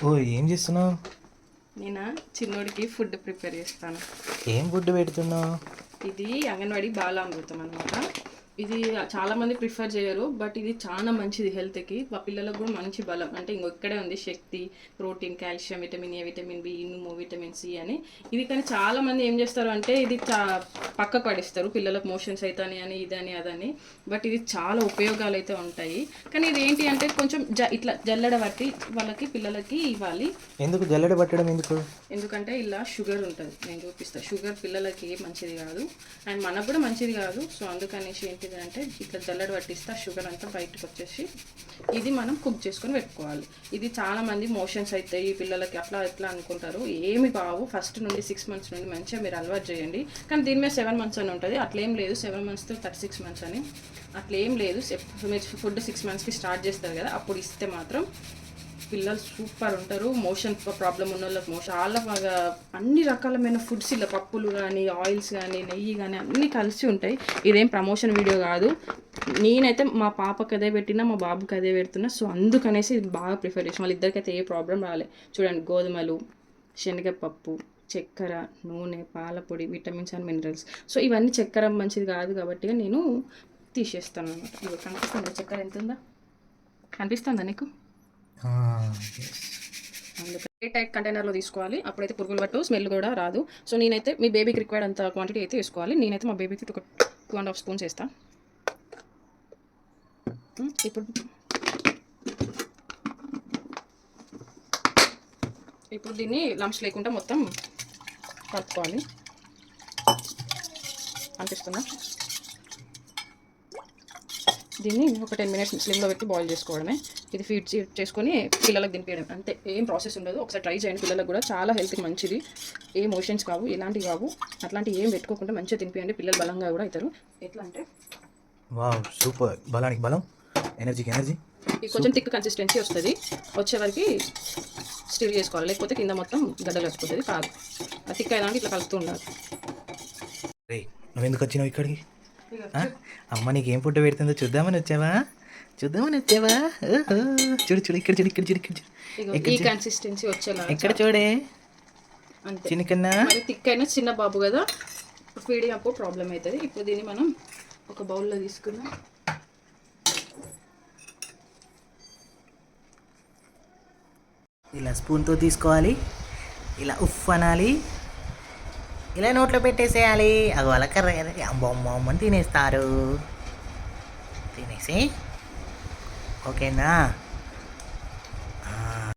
ఓ ఏం చేస్తున్నావు? నేనా చిన్నోడికి ఫుడ్ ప్రిపేర్ చేస్తాను. ఏం ఫుడ్ పెడుతున్నావు? ఇది అంగన్వాడీ బాలామృతం అనమాట. ఇది చాలామంది ప్రిఫర్ చేయరు, బట్ ఇది చాలా మంచిది హెల్త్కి. మా పిల్లలకు కూడా మంచి బలం. అంటే ఇక్కడే ఉంది శక్తి, protein, calcium, vitamin A, vitamin B, ఇనుము, విటమిన్ సి అని. ఇది కానీ చాలామంది ఏం చేస్తారు అంటే ఇది పక్క పడిస్తారు, పిల్లలకు మోషన్స్ అవుతాయి అని, ఇదని అదని. బట్ ఇది చాలా ఉపయోగాలు అయితే ఉంటాయి. కానీ ఇది ఏంటి అంటే కొంచెం ఇట్లా జల్లెడ పట్టి వాళ్ళకి పిల్లలకి ఇవ్వాలి. ఎందుకు జల్లెడ పట్టడం ఎందుకు? ఎందుకంటే ఇలా షుగర్ ఉంటుంది, నేను చూపిస్తాను. షుగర్ పిల్లలకి మంచిది కాదు అండ్ మనకు కూడా మంచిది కాదు. సో అందుకనేసి ఏంటిది అంటే ఇట్లా జల్లెడ పట్టిస్తే షుగర్ అంతా బయటకు వచ్చేసి ఇది మనం కుక్ చేసుకొని పెట్టుకోవాలి. ఇది చాలామంది మోషన్స్ అవుతాయి పిల్లలకి అట్లా ఎట్లా అనుకుంటారు. ఏమి కావు. ఫస్ట్ నుండి 6 months నుండి మంచిగా మీరు అలవాటు చేయండి. కానీ దీని మీద 7 months అని ఉంటుంది. అట్లేం లేదు. 7 months to 36 months అని అట్లేం లేదు. మీరు ఫుడ్ 6 monthsకి స్టార్ట్ చేస్తారు కదా, అప్పుడు ఇస్తే మాత్రం పిల్లలు సూపర్ ఉంటారు. మోషన్ ప్రాబ్లం ఉన్న వాళ్ళకి చాలా బాగా అన్ని రకాలమైన ఫుడ్స్ ఇలా పప్పులు కానీ, ఆయిల్స్ కానీ, నెయ్యి కానీ అన్నీ కలిసి ఉంటాయి. ఇదేం ప్రమోషన్ వీడియో కాదు. నేనైతే మా పాపకి అదే పెట్టినా, మా బాబుకి అదే పెడుతున్నా. సో అందుకనేసి ఇది బాగా ప్రిఫర్ చేసిన. వాళ్ళిద్దరికైతే ఏ ప్రాబ్లం రాలే. చూడండి, గోధుమలు, శనగపప్పు, చక్కెర, నూనె, పాలపొడి, విటమిన్స్ అండ్ మినరల్స్. సో ఇవన్నీ చక్కెర మంచిది కాదు కాబట్టి నేను తీసేస్తాను అనమాట. ఇవి కనిపిస్తుందా చక్కెర ఎంత ఉందా? కనిపిస్తుందా నీకు? అందుకే టైట్ కంటైనర్లో తీసుకోవాలి. అప్పుడైతే పురుగులు పట్టు, స్మెల్ కూడా రాదు. సో నేనైతే మీ బేబీకి రిక్వైర్డ్ అంత క్వాంటిటీ అయితే వేసుకోవాలి. నేనైతే మా బేబీకి ఒక 2.5 spoons వేస్తాను. ఇప్పుడు దీన్ని లంప్స్ లేకుండా మొత్తం కలుపుకోవాలి. అనిపిస్తుందా? దీన్ని ఒక 10 minutes స్లిమ్లో పెట్టి బాయిల్ చేసుకోవడమే. ఇది ఫీడ్ చేసుకొని పిల్లలకు తినిపించడం అంతే. ఏం ప్రాసెస్ ఉండదు. ఒకసారి ట్రై చేయండి. పిల్లలకు కూడా చాలా హెల్త్కి మంచిది. ఏ మోషన్స్ కావు, ఎలాంటివి కావు. అట్లాంటివి ఏం పెట్టుకోకుండా మంచిగా తినిపించండి. పిల్లలు బలంగా కూడా అవుతారు. ఎట్లా అంటే వావ్ సూపర్. బలానికి బలం, ఎనర్జీకి ఎనర్జీ. ఇది కొంచెం థిక్ కన్సిస్టెన్సీ వస్తుంది. వచ్చే వరకు స్టిర్ చేసుకోవాలి, లేకపోతే కింద మొత్తం గడ్డలు కట్టుకుంటుంది. కాదు, అది థిక్ అయ్యేదానికి ఇట్లా కలుపుతూ ఉండాలి. రే నువ్వు ఎందుకు వచ్చినావు ఇక్కడికి? అమ్మ నీకు ఏం ఫుడ్ పెడుతుందో చూద్దామని వచ్చావా? చూడు చూడు, ఇక్కడ చూడు, ఇక్కడ చూడు, ఇక్కడ చూడు. ఈ కన్సిస్టెన్సీ వచ్చేలా ఇక్కడ చూడే. అంతే. చిన్నకన్నా మరి థిక్ అయినా చిన్న బాబు కదా, ఫీడింగ్ అప్పుడు ప్రాబ్లం అవుతుంది. ఇప్పుడు దీన్ని మనం ఒక బౌల్లో తీసుకున్నాం. ఇలా స్పూన్తో తీసుకోవాలి. ఇలా ఉఫ్ అనాలి. ఇలా నోట్లో పెట్టేసేయాలి. అవి వాళ్ళ కర్ర అమ్మని తినేస్తారు. తినేసి ఓకేనా?